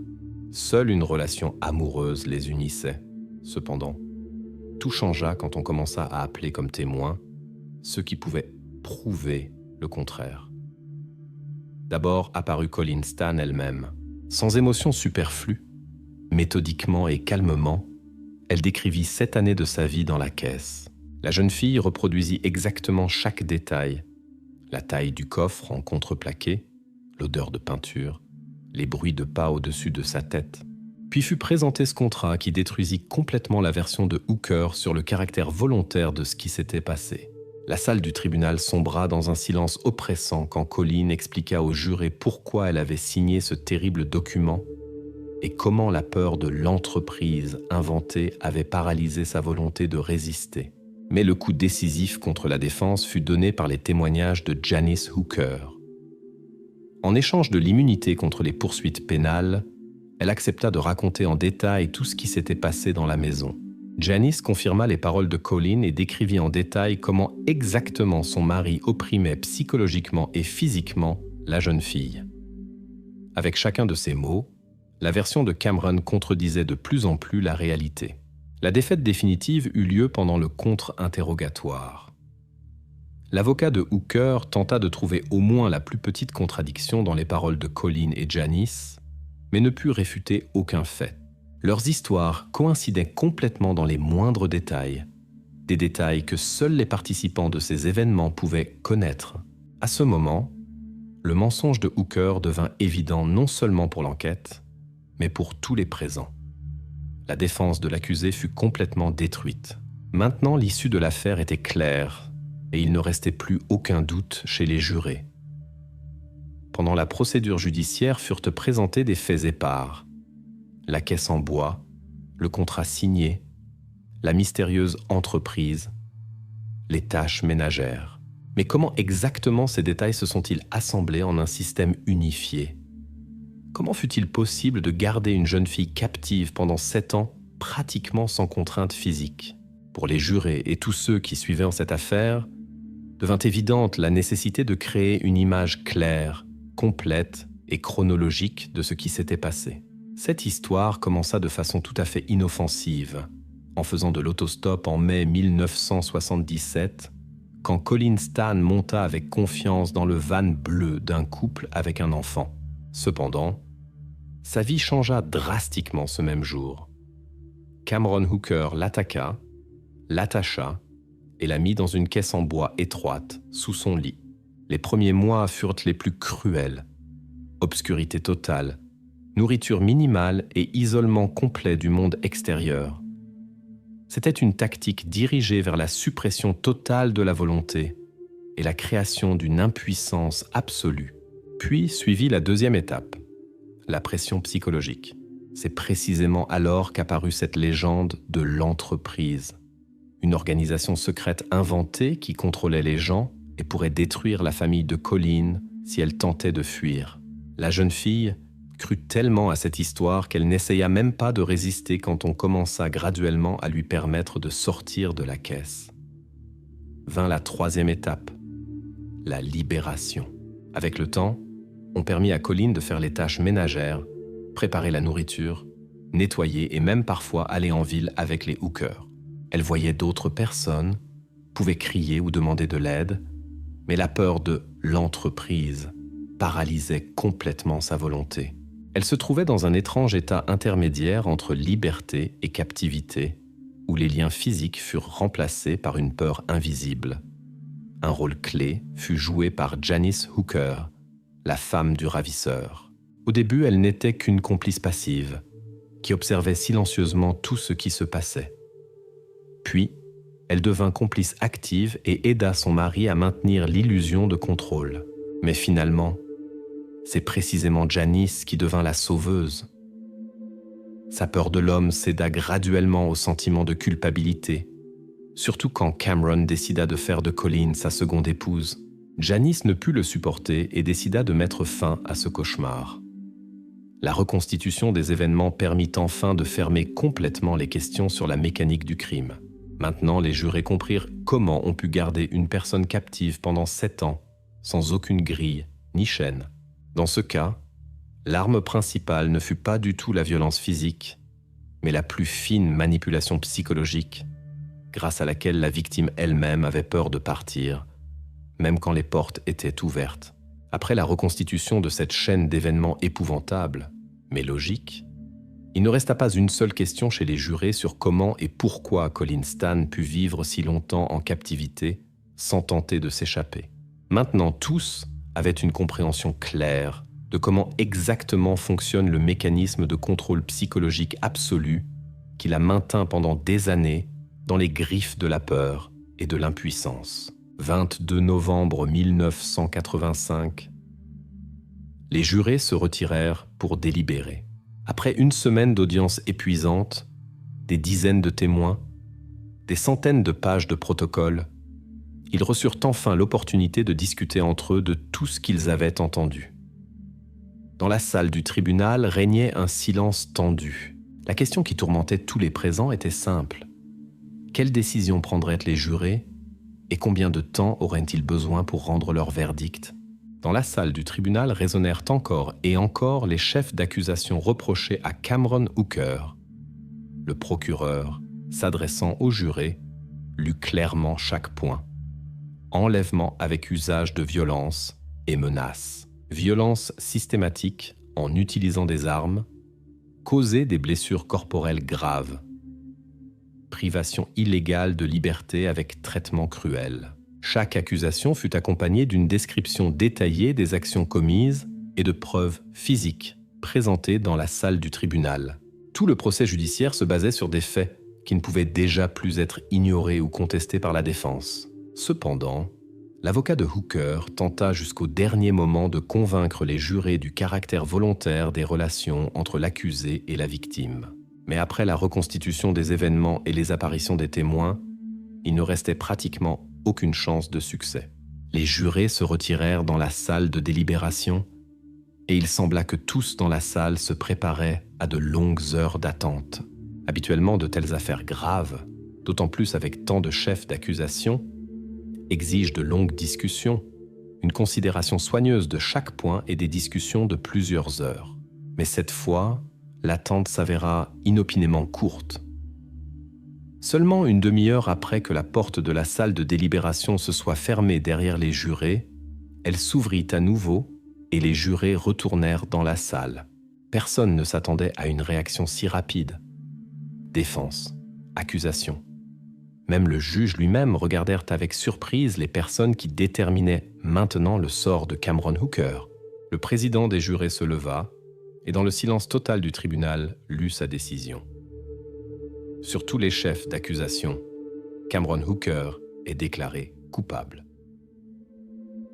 seule une relation amoureuse les unissait. Cependant, tout changea quand on commença à appeler comme témoins ceux qui pouvaient prouver le contraire. D'abord apparut Colleen Stan elle-même, Sans émotion superflue, méthodiquement et calmement, elle décrivit 7 années de sa vie dans la caisse. La jeune fille reproduisit exactement chaque détail. La taille du coffre en contreplaqué, l'odeur de peinture, les bruits de pas au-dessus de sa tête. Puis fut présenté ce contrat qui détruisit complètement la version de Hooker sur le caractère volontaire de ce qui s'était passé. La salle du tribunal sombra dans un silence oppressant quand Colleen expliqua aux jurés pourquoi elle avait signé ce terrible document et comment la peur de l'entreprise inventée avait paralysé sa volonté de résister. Mais le coup décisif contre la défense fut donné par les témoignages de Janice Hooker. En échange de l'immunité contre les poursuites pénales, elle accepta de raconter en détail tout ce qui s'était passé dans la maison. Janice confirma les paroles de Colleen et décrivit en détail comment exactement son mari opprimait psychologiquement et physiquement la jeune fille. Avec chacun de ces mots, la version de Cameron contredisait de plus en plus la réalité. La défaite définitive eut lieu pendant le contre-interrogatoire. L'avocat de Hooker tenta de trouver au moins la plus petite contradiction dans les paroles de Colleen et Janice, mais ne put réfuter aucun fait. Leurs histoires coïncidaient complètement dans les moindres détails, des détails que seuls les participants de ces événements pouvaient connaître. À ce moment, le mensonge de Hooker devint évident non seulement pour l'enquête, mais pour tous les présents. La défense de l'accusé fut complètement détruite. Maintenant, l'issue de l'affaire était claire et il ne restait plus aucun doute chez les jurés. Pendant la procédure judiciaire furent présentés des faits épars. La caisse en bois, le contrat signé, la mystérieuse entreprise, les tâches ménagères. Mais comment exactement ces détails se sont-ils assemblés en un système unifié ? Comment fut-il possible de garder une jeune fille captive pendant 7 ans, pratiquement sans contrainte physique ? Pour les jurés et tous ceux qui suivaient en cette affaire, devint évidente la nécessité de créer une image claire, complète et chronologique de ce qui s'était passé. Cette histoire commença de façon tout à fait inoffensive, en faisant de l'autostop en mai 1977, quand Colleen Stan monta avec confiance dans le van bleu d'un couple avec un enfant. Cependant, sa vie changea drastiquement ce même jour. Cameron Hooker l'attaqua, l'attacha et la mit dans une caisse en bois étroite sous son lit. Les premiers mois furent les plus cruels. Obscurité totale, nourriture minimale et isolement complet du monde extérieur. C'était une tactique dirigée vers la suppression totale de la volonté et la création d'une impuissance absolue. Puis suivit la deuxième étape, la pression psychologique. C'est précisément alors qu'apparut cette légende de l'entreprise. Une organisation secrète inventée qui contrôlait les gens et pourrait détruire la famille de Colleen si elle tentait de fuir. La jeune fille crut tellement à cette histoire qu'elle n'essaya même pas de résister quand on commença graduellement à lui permettre de sortir de la caisse. Vint la troisième étape, la libération. Avec le temps, on permit à Colleen de faire les tâches ménagères, préparer la nourriture, nettoyer et même parfois aller en ville avec les Hooker. Elle voyait d'autres personnes, pouvait crier ou demander de l'aide, mais la peur de l'entreprise paralysait complètement sa volonté. Elle se trouvait dans un étrange état intermédiaire entre liberté et captivité, où les liens physiques furent remplacés par une peur invisible. Un rôle clé fut joué par Janice Hooker, la femme du ravisseur. Au début, elle n'était qu'une complice passive, qui observait silencieusement tout ce qui se passait. Puis, elle devint complice active et aida son mari à maintenir l'illusion de contrôle. Mais finalement, c'est précisément Janice qui devint la sauveuse. Sa peur de l'homme céda graduellement au sentiment de culpabilité, surtout quand Cameron décida de faire de Colleen sa seconde épouse. Janice ne put le supporter et décida de mettre fin à ce cauchemar. La reconstitution des événements permit enfin de fermer complètement les questions sur la mécanique du crime. Maintenant, les jurés comprirent comment on put garder une personne captive pendant 7 ans, sans aucune grille ni chaîne. Dans ce cas, l'arme principale ne fut pas du tout la violence physique, mais la plus fine manipulation psychologique, grâce à laquelle la victime elle-même avait peur de partir, même quand les portes étaient ouvertes. Après la reconstitution de cette chaîne d'événements épouvantables, mais logique, il ne resta pas une seule question chez les jurés sur comment et pourquoi Colin Stan put vivre si longtemps en captivité sans tenter de s'échapper. Maintenant, tous avaient une compréhension claire de comment exactement fonctionne le mécanisme de contrôle psychologique absolu qui l'a maintint pendant des années dans les griffes de la peur et de l'impuissance. 22 novembre 1985, les jurés se retirèrent pour délibérer. Après une semaine d'audience épuisante, des dizaines de témoins, des centaines de pages de protocoles, ils reçurent enfin l'opportunité de discuter entre eux de tout ce qu'ils avaient entendu. Dans la salle du tribunal régnait un silence tendu. La question qui tourmentait tous les présents était simple. Quelle décision prendraient les jurés et combien de temps auraient-ils besoin pour rendre leur verdict ? Dans la salle du tribunal résonnèrent encore et encore les chefs d'accusation reprochés à Cameron Hooker. Le procureur, s'adressant aux jurés, lut clairement chaque point. Enlèvement avec usage de violence et menaces. Violence systématique en utilisant des armes. Causer des blessures corporelles graves. Privation illégale de liberté avec traitement cruel. Chaque accusation fut accompagnée d'une description détaillée des actions commises et de preuves physiques présentées dans la salle du tribunal. Tout le procès judiciaire se basait sur des faits qui ne pouvaient déjà plus être ignorés ou contestés par la défense. Cependant, l'avocat de Hooker tenta jusqu'au dernier moment de convaincre les jurés du caractère volontaire des relations entre l'accusé et la victime. Mais après la reconstitution des événements et les apparitions des témoins, il ne restait pratiquement aucune chance de succès. Les jurés se retirèrent dans la salle de délibération et il sembla que tous dans la salle se préparaient à de longues heures d'attente. Habituellement, de telles affaires graves, d'autant plus avec tant de chefs d'accusation, exigent de longues discussions, une considération soigneuse de chaque point et des discussions de plusieurs heures. Mais cette fois, l'attente s'avéra inopinément courte. Seulement une demi-heure après que la porte de la salle de délibération se soit fermée derrière les jurés, elle s'ouvrit à nouveau et les jurés retournèrent dans la salle. Personne ne s'attendait à une réaction si rapide. Défense, accusation. Même le juge lui-même regardèrent avec surprise les personnes qui déterminaient maintenant le sort de Cameron Hooker. Le président des jurés se leva et dans le silence total du tribunal lut sa décision. Sur tous les chefs d'accusation, Cameron Hooker est déclaré coupable.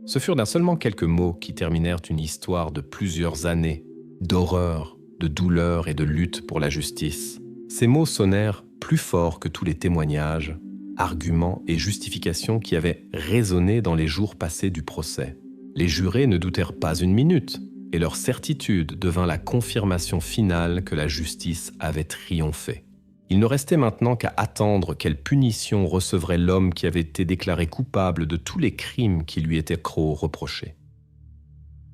Ce furent d'un seulement quelques mots qui terminèrent une histoire de plusieurs années, d'horreur, de douleur et de lutte pour la justice. Ces mots sonnèrent plus fort que tous les témoignages, arguments et justifications qui avaient résonné dans les jours passés du procès. Les jurés ne doutèrent pas une minute, et leur certitude devint la confirmation finale que la justice avait triomphé. Il ne restait maintenant qu'à attendre quelle punition recevrait l'homme qui avait été déclaré coupable de tous les crimes qui lui étaient reprochés.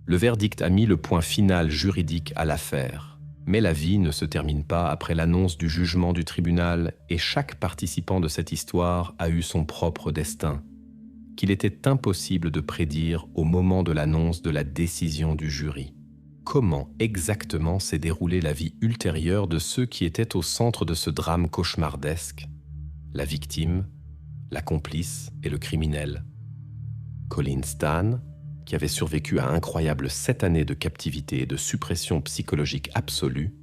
Le verdict a mis le point final juridique à l'affaire, mais la vie ne se termine pas après l'annonce du jugement du tribunal et chaque participant de cette histoire a eu son propre destin, qu'il était impossible de prédire au moment de l'annonce de la décision du jury. Comment exactement s'est déroulée la vie ultérieure de ceux qui étaient au centre de ce drame cauchemardesque? La victime, la complice et le criminel. Colin Stan, qui avait survécu à incroyables 7 années de captivité et de suppression psychologique absolue,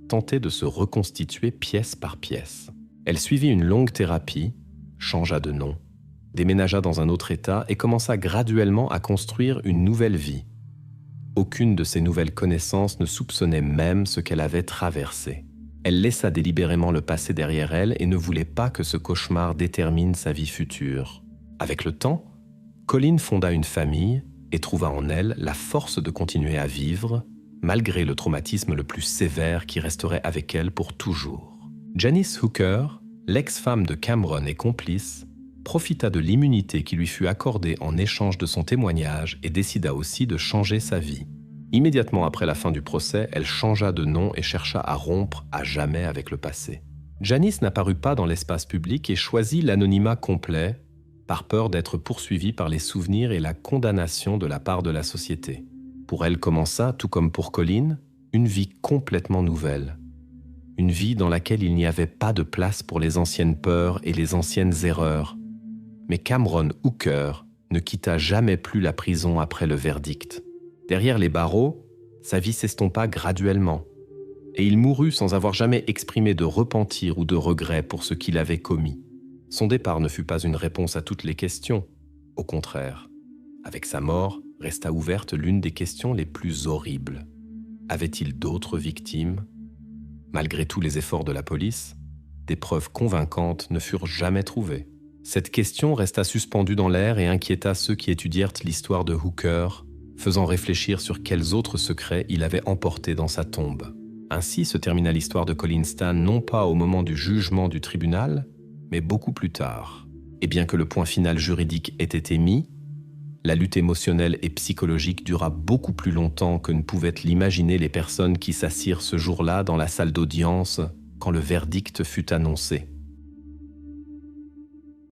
tentait de se reconstituer pièce par pièce. Elle suivit une longue thérapie, changea de nom, déménagea dans un autre état et commença graduellement à construire une nouvelle vie. Aucune de ces nouvelles connaissances ne soupçonnait même ce qu'elle avait traversé. Elle laissa délibérément le passé derrière elle et ne voulait pas que ce cauchemar détermine sa vie future. Avec le temps, Colin fonda une famille et trouva en elle la force de continuer à vivre, malgré le traumatisme le plus sévère qui resterait avec elle pour toujours. Janice Hooker, l'ex-femme de Cameron et complice, profita de l'immunité qui lui fut accordée en échange de son témoignage et décida aussi de changer sa vie. Immédiatement après la fin du procès, elle changea de nom et chercha à rompre à jamais avec le passé. Janice n'apparut pas dans l'espace public et choisit l'anonymat complet, par peur d'être poursuivie par les souvenirs et la condamnation de la part de la société. Pour elle commença, tout comme pour Colin, une vie complètement nouvelle. Une vie dans laquelle il n'y avait pas de place pour les anciennes peurs et les anciennes erreurs. Mais Cameron Hooker ne quitta jamais plus la prison après le verdict. Derrière les barreaux, sa vie s'estompa graduellement, et il mourut sans avoir jamais exprimé de repentir ou de regret pour ce qu'il avait commis. Son départ ne fut pas une réponse à toutes les questions, au contraire. Avec sa mort, resta ouverte l'une des questions les plus horribles. Avait-il d'autres victimes ? Malgré tous les efforts de la police, des preuves convaincantes ne furent jamais trouvées. Cette question resta suspendue dans l'air et inquiéta ceux qui étudièrent l'histoire de Hooker, faisant réfléchir sur quels autres secrets il avait emportés dans sa tombe. Ainsi se termina l'histoire de Colin Stan non pas au moment du jugement du tribunal, mais beaucoup plus tard. Et bien que le point final juridique ait été mis, la lutte émotionnelle et psychologique dura beaucoup plus longtemps que ne pouvaient l'imaginer les personnes qui s'assirent ce jour-là dans la salle d'audience quand le verdict fut annoncé.